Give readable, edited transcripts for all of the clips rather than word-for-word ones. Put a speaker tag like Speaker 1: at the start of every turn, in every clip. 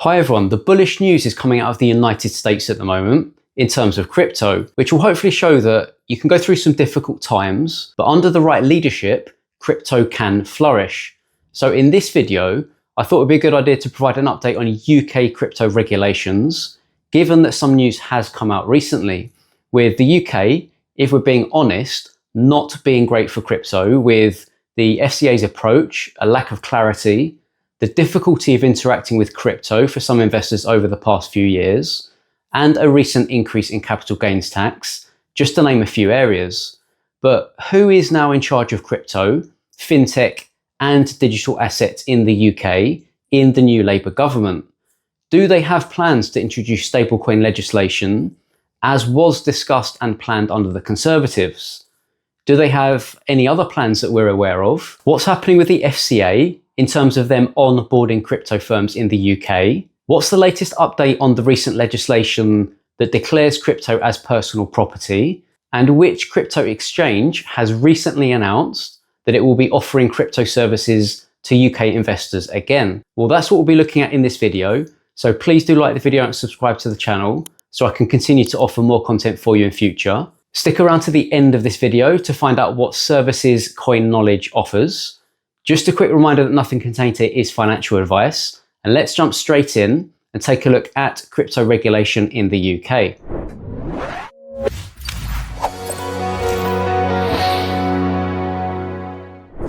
Speaker 1: Hi everyone, the bullish news is coming out of the United States at the moment in terms of crypto, which will hopefully show that you can go through some difficult times, but under the right leadership, crypto can flourish. So in this video, I thought it would be a good idea to provide an update on UK crypto regulations, given that some news has come out recently, with the UK, if we're being honest, not being great for crypto, with the FCA's approach, a lack of clarity, the difficulty of interacting with crypto for some investors over the past few years, and a recent increase in capital gains tax, just to name a few areas. But who is now in charge of crypto, fintech, and digital assets in the UK in the new Labour government? Do they have plans to introduce stablecoin legislation, as was discussed and planned under the Conservatives? Do they have any other plans that we're aware of? What's happening with the FCA in terms of them onboarding crypto firms in the UK? What's the latest update on the recent legislation that declares crypto as personal property? And which crypto exchange has recently announced that it will be offering crypto services to UK investors again? Well, that's what we'll be looking at in this video. So please do like the video and subscribe to the channel so I can continue to offer more content for you in future. Stick around to the end of this video to find out what services Coin Knowledge offers. Just a quick reminder that nothing contained here is financial advice, and let's jump straight in and take a look at crypto regulation in the UK.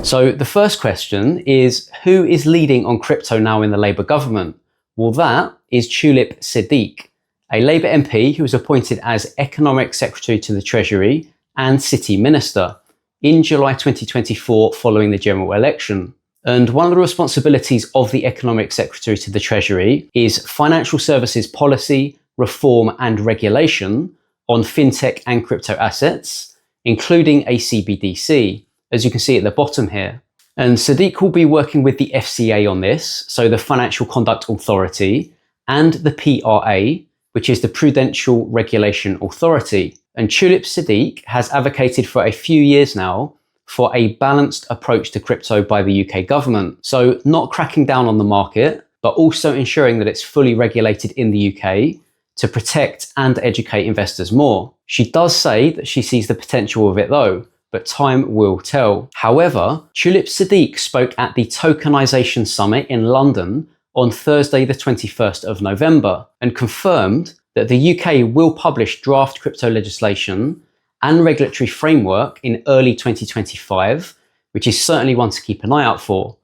Speaker 1: So the first question is, who is leading on crypto now in the Labour government? Well, that is Tulip Siddiq, a Labour MP who was appointed as Economic Secretary to the Treasury and City Minister in July 2024 following the general election. And one of the responsibilities of the Economic Secretary to the Treasury is financial services policy, reform and regulation on fintech and crypto assets, including a CBDC, as you can see at the bottom here. And Siddiq will be working with the FCA on this, so the Financial Conduct Authority, and the PRA, which is the Prudential Regulation Authority. And Tulip Siddiq has advocated for a few years now for a balanced approach to crypto by the UK government. So not cracking down on the market, but also ensuring that it's fully regulated in the UK to protect and educate investors more. She does say that she sees the potential of it though, but time will tell. However, Tulip Siddiq spoke at the Tokenization Summit in London on Thursday the 21st of November and confirmed that the UK will publish draft crypto legislation and regulatory framework in early 2025, which is certainly one to keep an eye out for,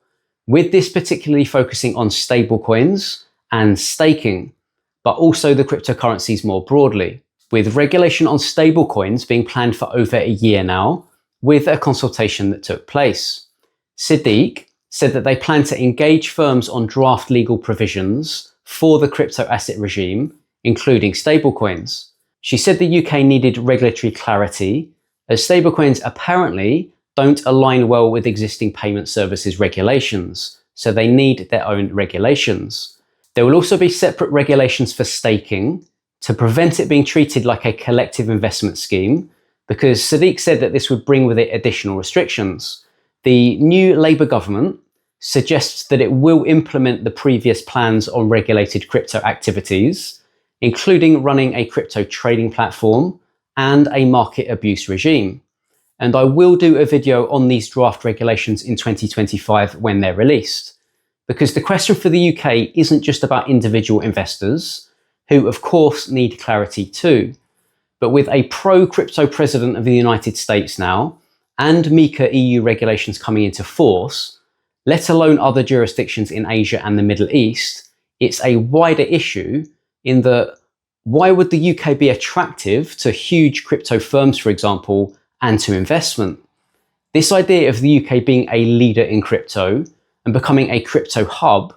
Speaker 1: with this particularly focusing on stablecoins and staking, but also the cryptocurrencies more broadly, with regulation on stablecoins being planned for over a year now, with a consultation that took place. Siddiq said that they plan to engage firms on draft legal provisions for the crypto asset regime, including stablecoins. She said the UK needed regulatory clarity, as stablecoins apparently don't align well with existing payment services regulations, so they need their own regulations. There will also be separate regulations for staking to prevent it being treated like a collective investment scheme, because Siddiq said that this would bring with it additional restrictions. The new Labour government suggests that it will implement the previous plans on regulated crypto activities, including running a crypto trading platform and a market abuse regime. And I will do a video on these draft regulations in 2025 when they're released. Because the question for the UK isn't just about individual investors, who of course need clarity too. But with a pro-crypto president of the United States now, and MiCA EU regulations coming into force, let alone other jurisdictions in Asia and the Middle East, it's a wider issue in that why would the UK be attractive to huge crypto firms, for example, and to investment? This idea of the UK being a leader in crypto and becoming a crypto hub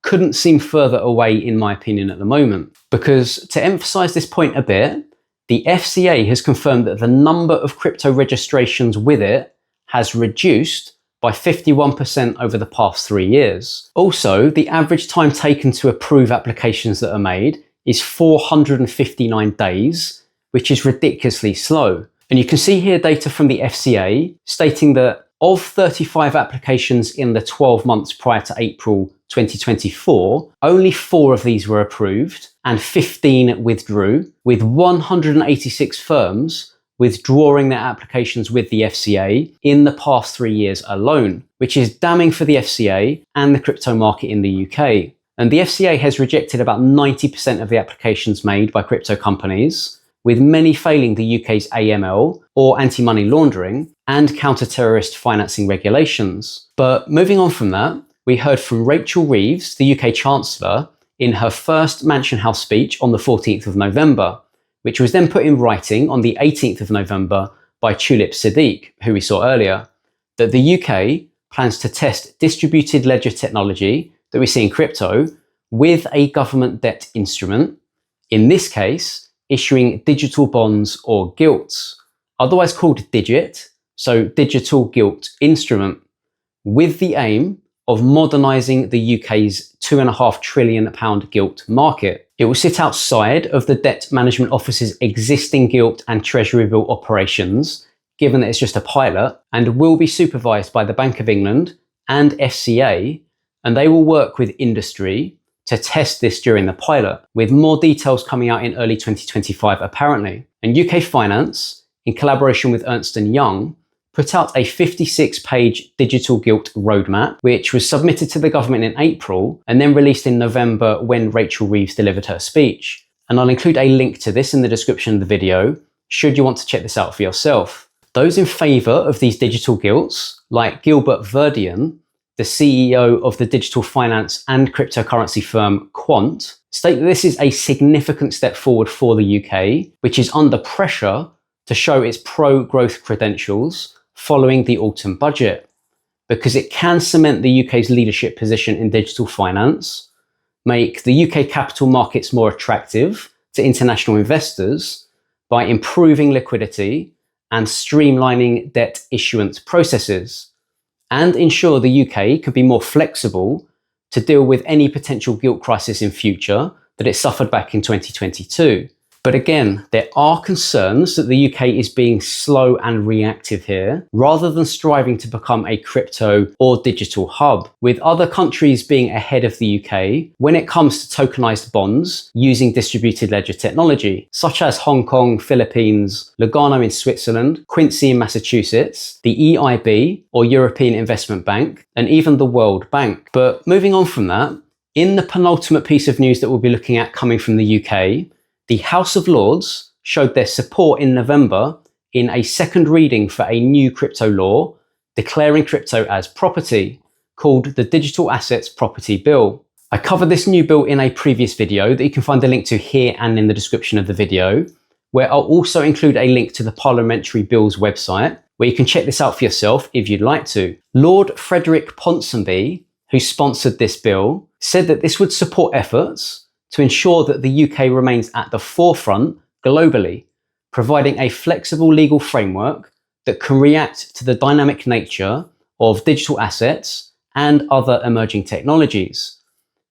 Speaker 1: couldn't seem further away, in my opinion, at the moment. Because to emphasize this point a bit, the FCA has confirmed that the number of crypto registrations with it has reduced by 51% over the past 3 years. Also, the average time taken to approve applications that are made is 459 days, which is ridiculously slow. And you can see here data from the FCA stating that Of 35 applications in the 12 months prior to April 2024, only 4 of these were approved and 15 withdrew, with 186 firms withdrawing their applications with the FCA in the past 3 years alone, which is damning for the FCA and the crypto market in the UK. And the FCA has rejected about 90% of the applications made by crypto companies, with many failing the UK's AML or anti-money laundering and counter-terrorist financing regulations. But moving on from that, we heard from Rachel Reeves, the UK Chancellor, in her first Mansion House speech on the 14th of November, which was then put in writing on the 18th of November by Tulip Siddiq, who we saw earlier, that the UK plans to test distributed ledger technology that we see in crypto with a government debt instrument, in this case, issuing digital bonds or gilts, otherwise called BitGet, so digital gilt instrument, with the aim of modernising the UK's £2.5 trillion gilt market. It will sit outside of the Debt Management Office's existing gilt and treasury bill operations, given that it's just a pilot, and will be supervised by the Bank of England and FCA, and they will work with industry to test this during the pilot, with more details coming out in early 2025 apparently. And UK Finance, in collaboration with Ernst & Young, put out a 56-page digital gilt roadmap, which was submitted to the government in April and then released in November when Rachel Reeves delivered her speech. And I'll include a link to this in the description of the video, should you want to check this out for yourself. Those in favour of these digital gilts, like Gilbert Verdian, the CEO of the digital finance and cryptocurrency firm Quant, state that this is a significant step forward for the UK, which is under pressure to show its pro-growth credentials following the autumn budget, because it can cement the UK's leadership position in digital finance, make the UK capital markets more attractive to international investors by improving liquidity and streamlining debt issuance processes, and ensure the UK could be more flexible to deal with any potential gilt crisis in future that it suffered back in 2022. But again, there are concerns that the UK is being slow and reactive here, rather than striving to become a crypto or digital hub, with other countries being ahead of the UK when it comes to tokenized bonds using distributed ledger technology, such as Hong Kong, Philippines, Lugano in Switzerland, Quincy in Massachusetts, the EIB or European Investment Bank, and even the World Bank. But moving on from that, in the penultimate piece of news that we'll be looking at coming from the UK, the House of Lords showed their support in November in a second reading for a new crypto law declaring crypto as property, called the Digital Assets Property Bill. I covered this new bill in a previous video that you can find a link to here and in the description of the video, where I'll also include a link to the Parliamentary Bills website, where you can check this out for yourself if you'd like to. Lord Frederick Ponsonby, who sponsored this bill, said that this would support efforts to ensure that the UK remains at the forefront globally, providing a flexible legal framework that can react to the dynamic nature of digital assets and other emerging technologies.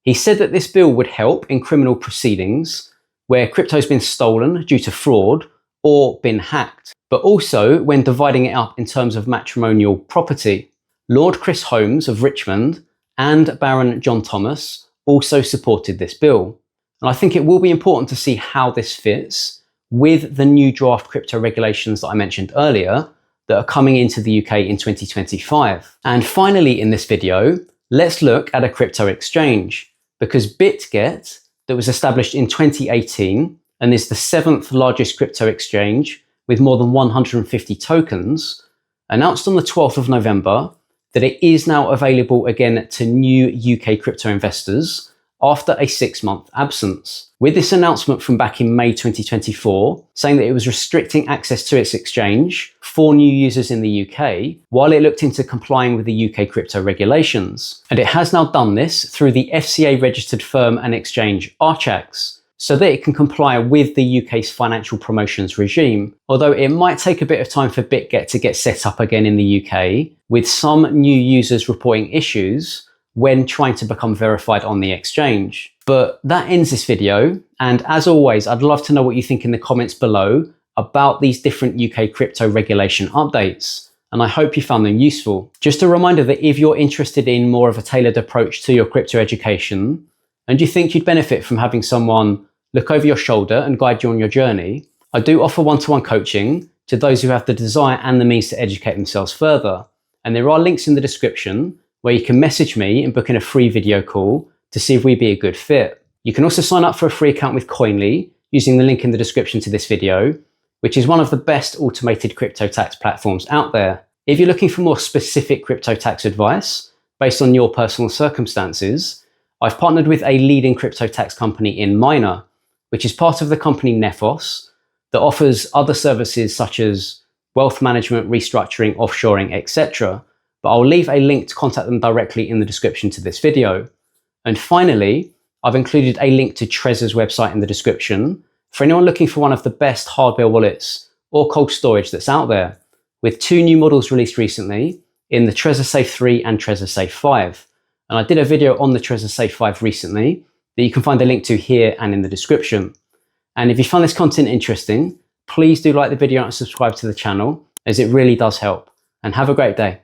Speaker 1: He said that this bill would help in criminal proceedings where crypto's been stolen due to fraud or been hacked, but also when dividing it up in terms of matrimonial property. Lord Chris Holmes of Richmond and Baron John Thomas also supported this bill. And I think it will be important to see how this fits with the new draft crypto regulations that I mentioned earlier that are coming into the UK in 2025. And finally in this video, let's look at a crypto exchange, because BitGet, that was established in 2018 and is the 7th largest crypto exchange with more than 150 tokens, announced on the 12th of November that it is now available again to new UK crypto investors after a 6-month absence. With this announcement from back in May 2024, saying that it was restricting access to its exchange for new users in the UK, while it looked into complying with the UK crypto regulations. And it has now done this through the FCA registered firm and exchange Archax, so that it can comply with the UK's financial promotions regime. Although it might take a bit of time for BitGet to get set up again in the UK, with some new users reporting issues when trying to become verified on the exchange. But that ends this video, and as always, I'd love to know what you think in the comments below about these different UK crypto regulation updates. and I hope you found them useful. Just a reminder that if you're interested in more of a tailored approach to your crypto education, and you think you'd benefit from having someone look over your shoulder and guide you on your journey, I do offer one-to-one coaching to those who have the desire and the means to educate themselves further. And there are links in the description where you can message me and book in a free video call to see if we'd be a good fit. You can also sign up for a free account with Coinly using the link in the description to this video, which is one of the best automated crypto tax platforms out there. If you're looking for more specific crypto tax advice based on your personal circumstances, I've partnered with a leading crypto tax company in Myna, which is part of the company Nephos, that offers other services such as wealth management, restructuring, offshoring, etc. But I'll leave a link to contact them directly in the description to this video. And finally, I've included a link to Trezor's website in the description for anyone looking for one of the best hardware wallets or cold storage that's out there, with 2 new models released recently in the Trezor Safe 3 and Trezor Safe 5. And I did a video on the Trezor Safe 5 recently that you can find a link to here and in the description. And if you found this content interesting, please do like the video and subscribe to the channel, as it really does help. And have a great day.